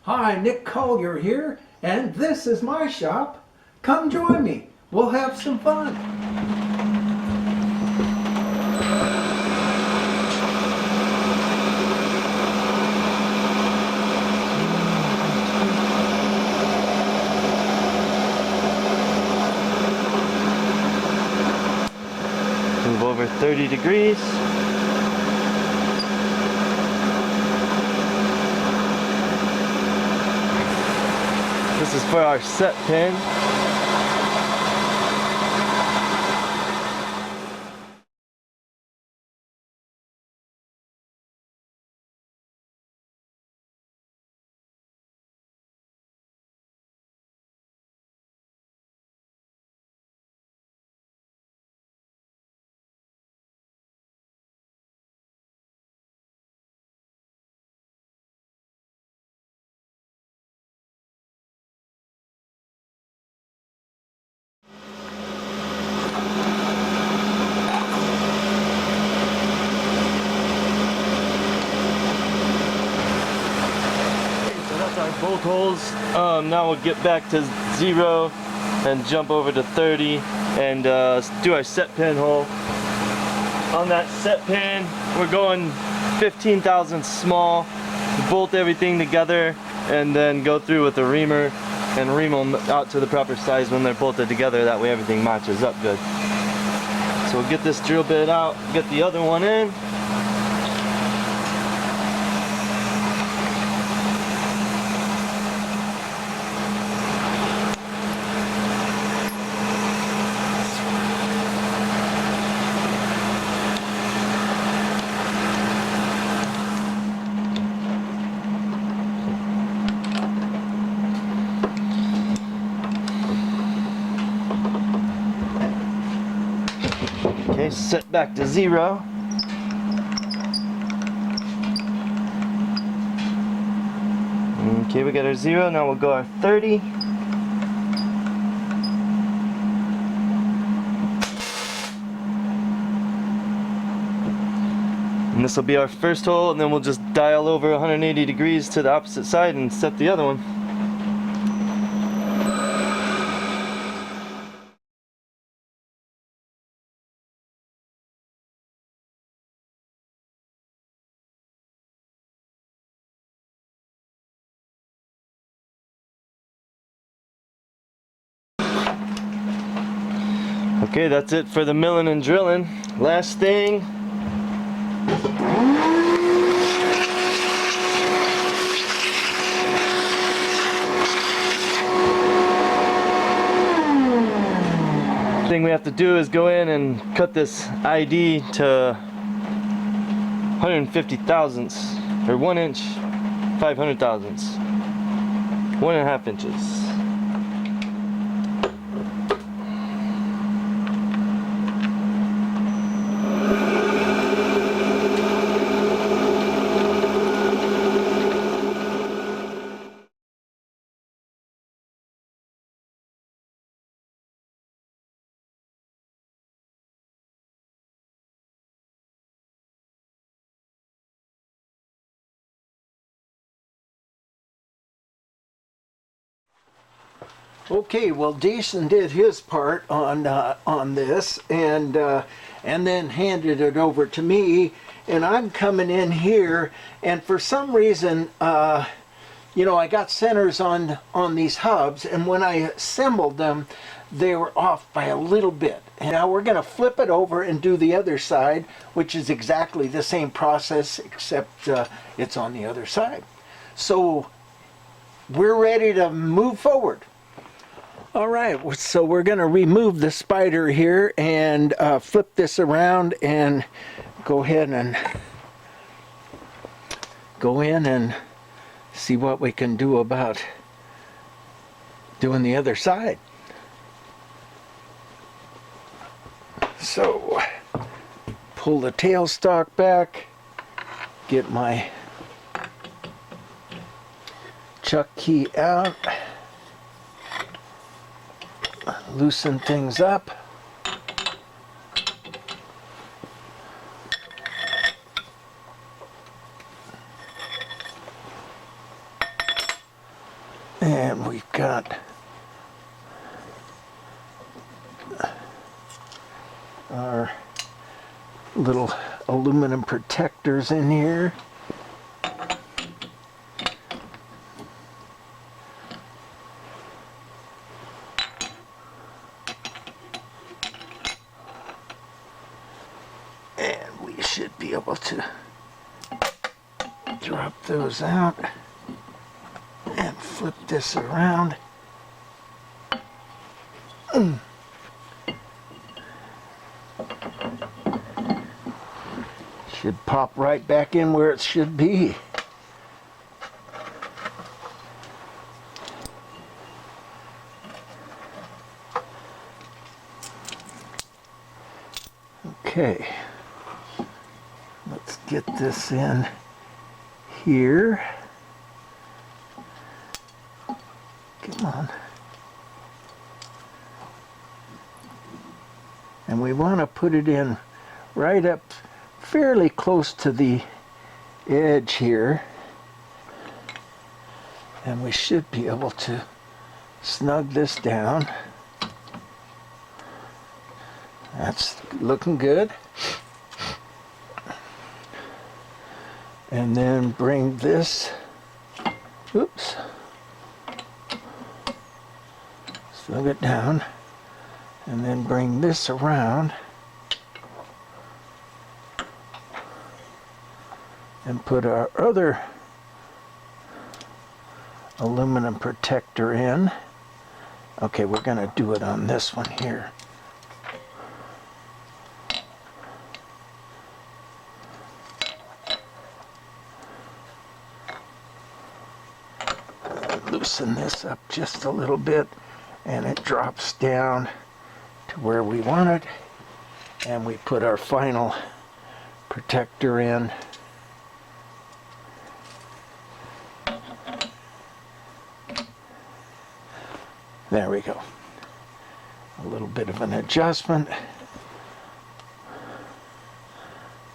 Hi, Nick Collier here, and this is my shop. Come join me. We'll have some fun. Move over 30 degrees. This is for our set pin. Bolt holes. Now we'll get back to 0 and jump over to 30 and do our set pin hole. On that set pin, we're going 15 thousandths small. Bolt everything together and then go through with a reamer and ream them out to the proper size when they're bolted together. That way everything matches up good. So we'll get this drill bit out, get the other one in. Okay, set back to 0. Okay, we got our 0. Now we'll go our 30. And this will be our first hole, and then we'll just dial over 180 degrees to the opposite side and set the other one. Okay, that's it for the milling and drilling. Last thing. Thing we have to do is go in and cut this ID to 150 thousandths, or 1 inch, 500 thousandths, 1.5 inches. Okay, well, Jason did his part on this, and then handed it over to me, and I'm coming in here, and for some reason, you know, I got centers on these hubs, and when I assembled them, they were off by a little bit. And now we're going to flip it over and do the other side, which is exactly the same process, except it's on the other side. So we're ready to move forward. All right, so we're going to remove the spider here and flip this around and go ahead and go in and see what we can do about doing the other side. So, pull the tailstock back, get my chuck key out, loosen things up. And we've got our little aluminum protectors in here. And we should be able to drop those out and flip this around. Should pop right back in where it should be. Okay, let's get this in here. Come on. And we want to put it in right up fairly close to the edge here. And we should be able to snug this down. That's looking good. And then bring this, oops, snug it down, and then bring this around and put our other aluminum protector in. Okay, we're going to do it on this one here. Loosen this up just a little bit, and it drops down to where we want it, and we put our final protector in. There we go. A little bit of an adjustment,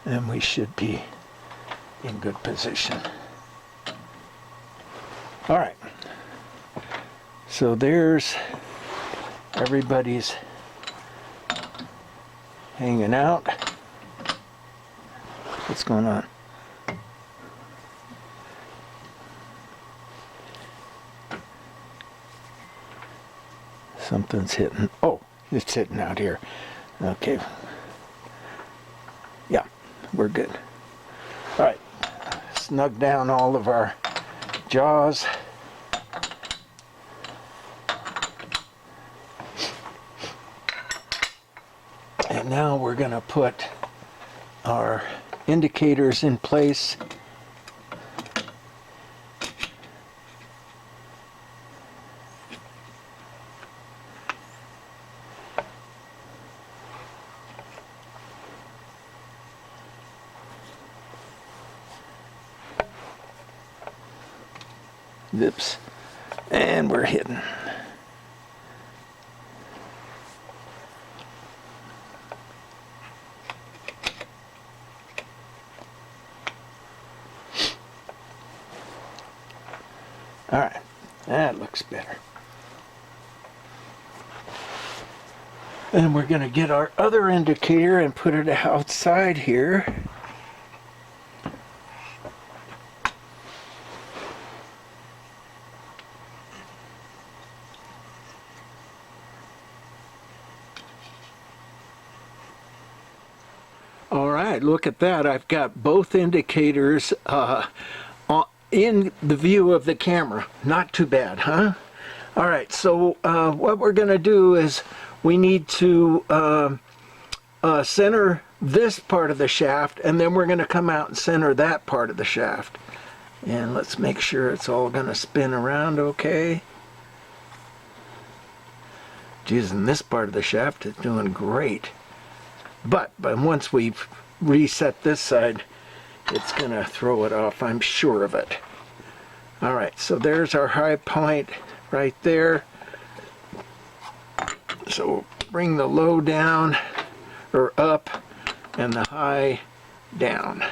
and we should be in good position. All right, so there's everybody's hanging out. What's going on? Something's hitting. Oh, it's hitting out here. Okay. Yeah, we're good. All right, snug down all of our jaws. And now we're going to put our indicators in place. Zips, and we're hitting. All right, that looks better. And we're going to get our other indicator and put it outside here. All right, look at that. I've got both indicators in the view of the camera. Not too bad, huh? All right, so what we're going to do is we need to center this part of the shaft, and then we're going to come out and center that part of the shaft. And let's make sure it's all going to spin around okay. Geez, and this part of the shaft is doing great. But once we've reset this side, it's going to throw it off, I'm sure of it. All right, so there's our high point right there. So bring the low down, or up, and the high down.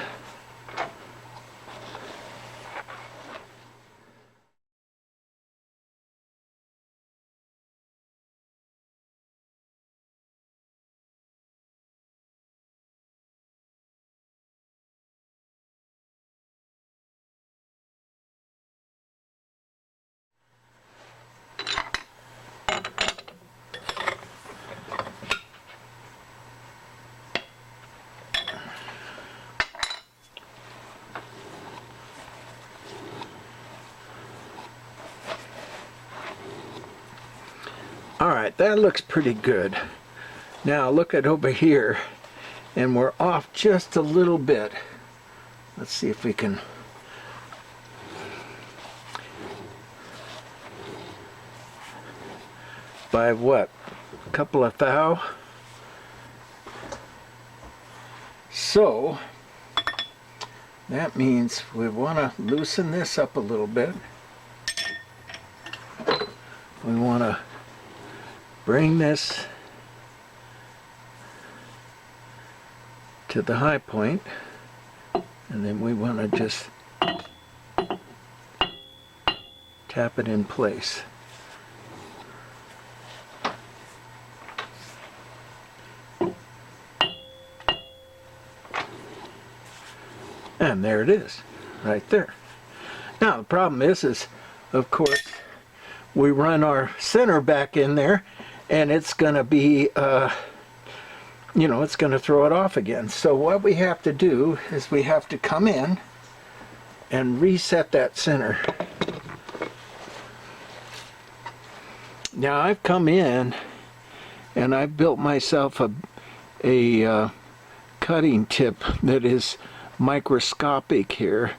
All right, that looks pretty good. Now look at over here, and we're off just a little bit. Let's see if we can. By what? A couple of thou? So that means we want to loosen this up a little bit. We want to bring this to the high point, and then we want to just tap it in place. And there it is, right there. Now the problem is of course, we run our center back in there, and it's going to be, it's going to throw it off again. So what we have to do is we have to come in and reset that center. Now I've come in and I've built myself a cutting tip that is microscopic here,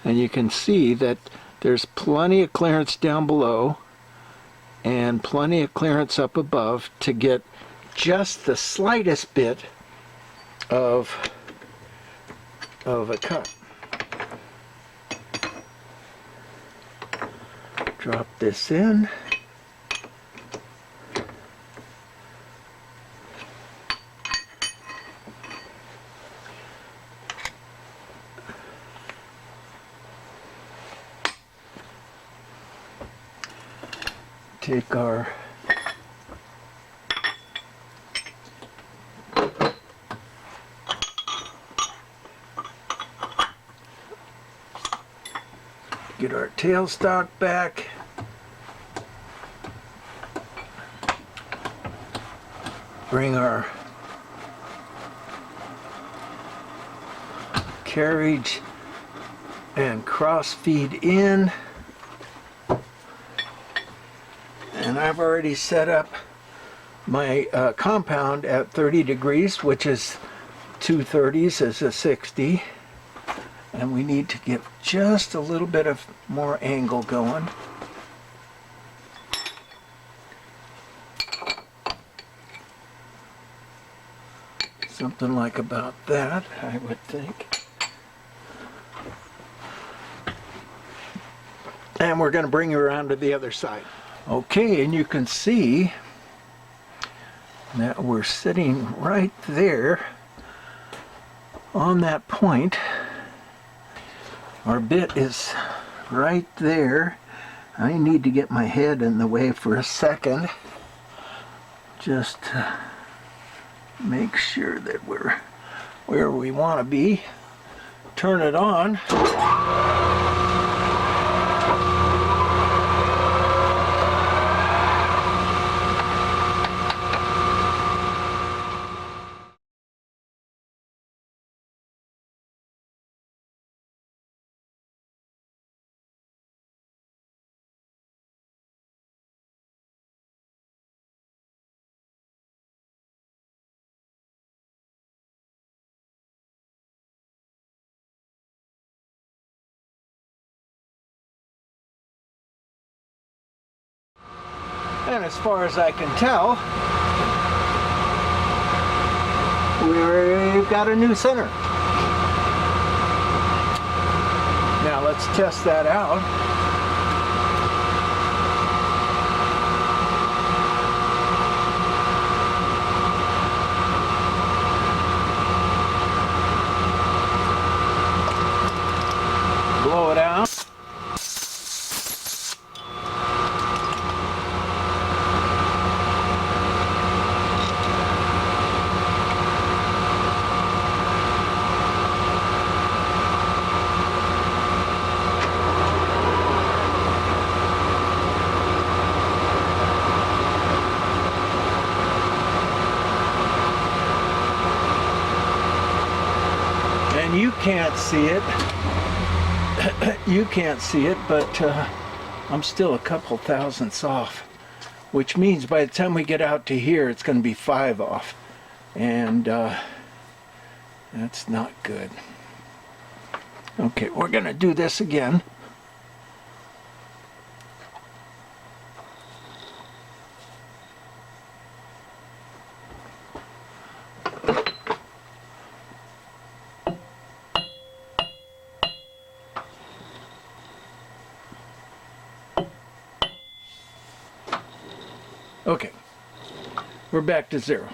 and you can see that there's plenty of clearance down below and plenty of clearance up above to get just the slightest bit of a cut. Drop this in. Take our get our tailstock back. Bring our carriage and cross feed in. And I've already set up my compound at 30 degrees, which is 230s is a 60. And we need to get just a little bit of more angle going. Something like about that, I would think. And we're going to bring you around to the other side. Okay, and you can see that we're sitting right there on that point. Our bit is right there. I need to get my head in the way for a second, just to make sure that we're where we want to be. Turn it on. And as far as I can tell, we've got a new center. Now let's test that out. Blow it out. You can't see it. You can't see it, but I'm still a couple thousandths off which means by the time we get out to here, it's going to be 5 off. And that's not good. Okay, we're going to do this again. Okay, we're back to 0.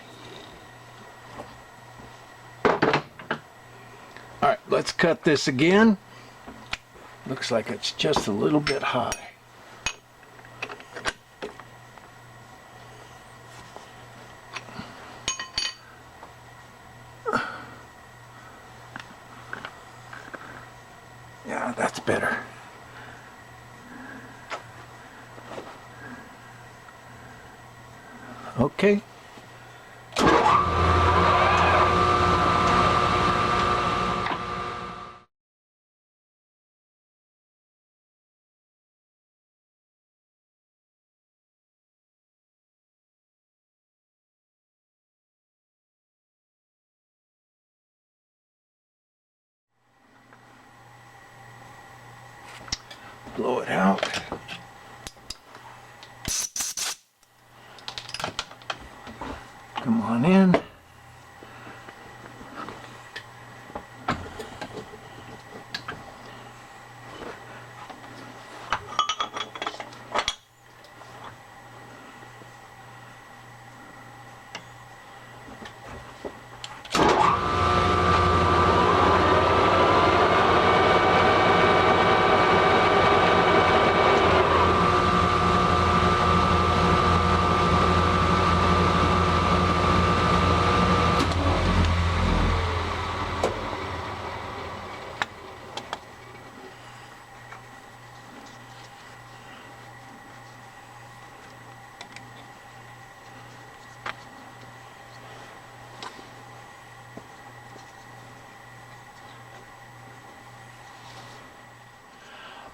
All right, let's cut this again. Looks like it's just a little bit high. Yeah, that's better. Okay. Blow it out. Come on in.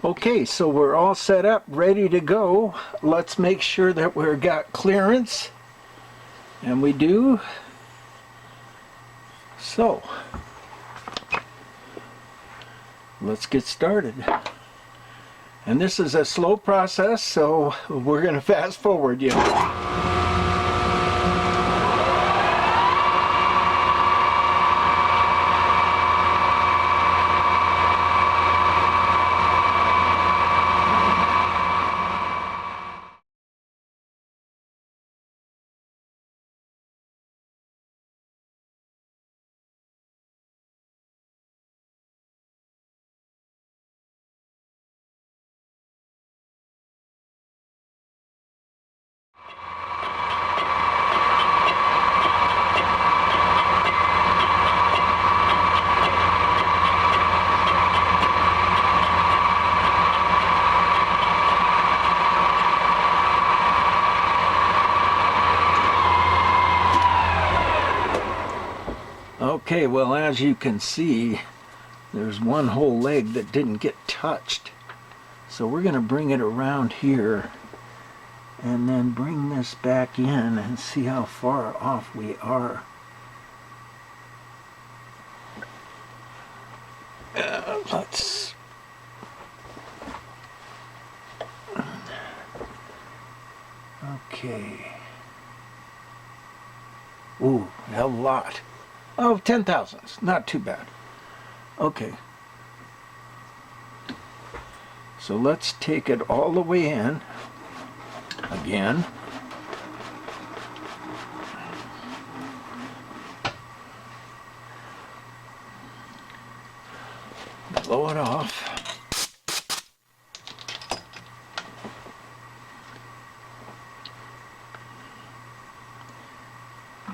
Okay, so we're all set up, ready to go. Let's make sure that we've got clearance. And we do. So, let's get started. And this is a slow process, so we're going to fast forward you. Okay, well, as you can see, there's one whole leg that didn't get touched. So we're going to bring it around here and then bring this back in and see how far off we are. Let's... Okay. Ooh, a lot. Oh, 10 thousandths. Not too bad. Okay. So let's take it all the way in. Again. Blow it off.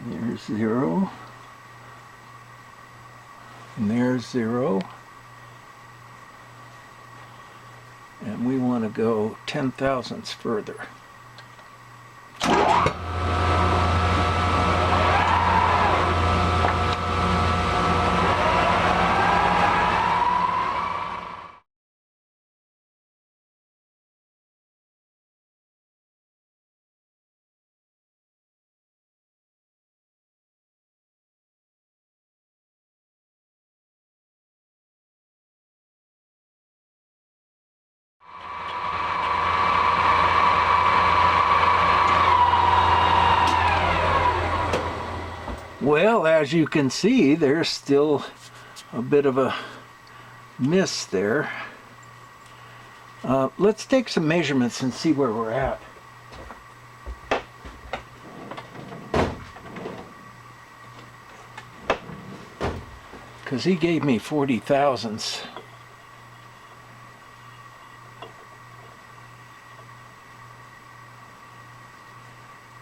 There's 0. And there's 0. And we want to go 10 thousandths further. Well, as you can see, there's still a bit of a miss there. Let's take some measurements and see where we're at. Because he gave me 40 thousandths.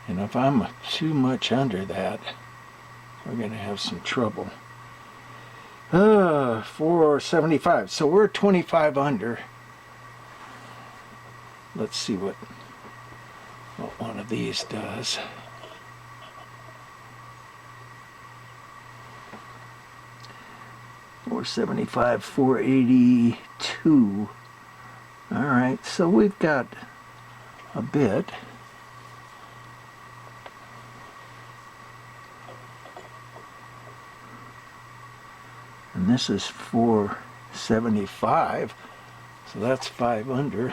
And if I'm too much under that, we're going to have some trouble. 475. So we're 25 under. Let's see what one of these does. $475, $482. All right, so we've got a bit. And this is 475, so that's 5 under.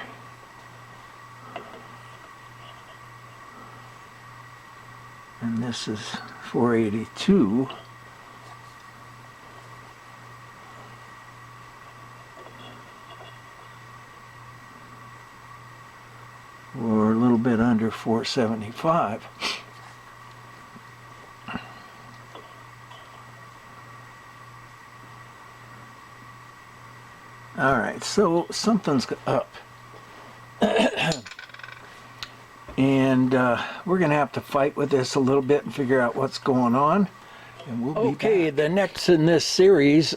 And this is 482. Or a little bit under 475. All right, so something's up. And we're going to have to fight with this a little bit and figure out what's going on. And we'll be back. The next in this series,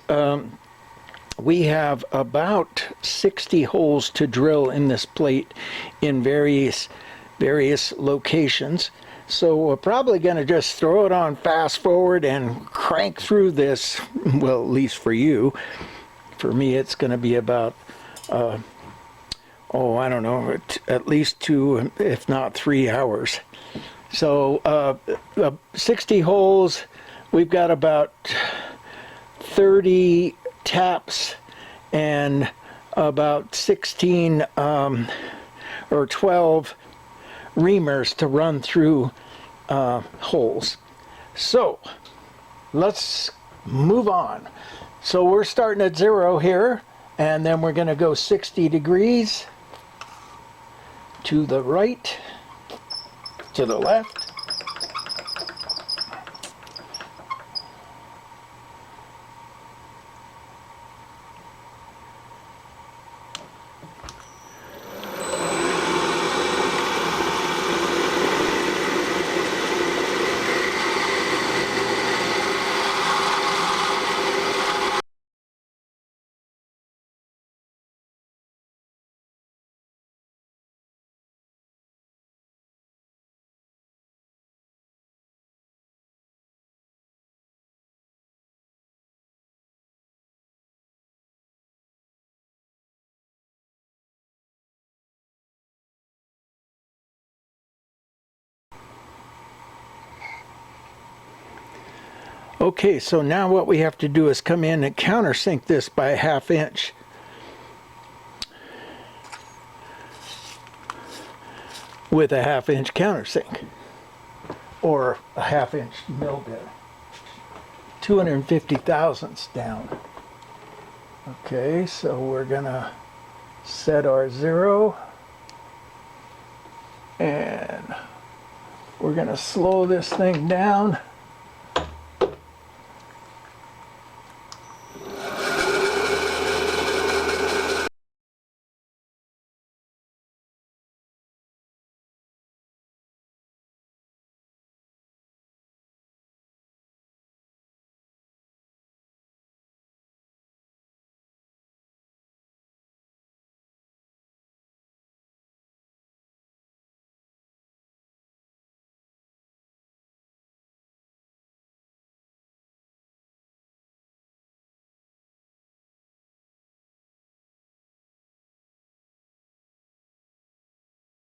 we have about 60 holes to drill in this plate in various locations. So we're probably going to just throw it on fast forward and crank through this, well, at least for you. For me, it's going to be about, I don't know, at least 2, if not 3 hours. So 60 holes, we've got about 30 taps and about 16 or 12 reamers to run through holes. So let's move on. So we're starting at 0 here, and then we're going to go 60 degrees to the right, to the left. Okay, so now what we have to do is come in and countersink this by a 1/2 inch. With a 1/2 inch countersink. Or a 1/2 inch mill bit. 250 thousandths down. Okay, so we're gonna set our 0. And we're gonna slow this thing down.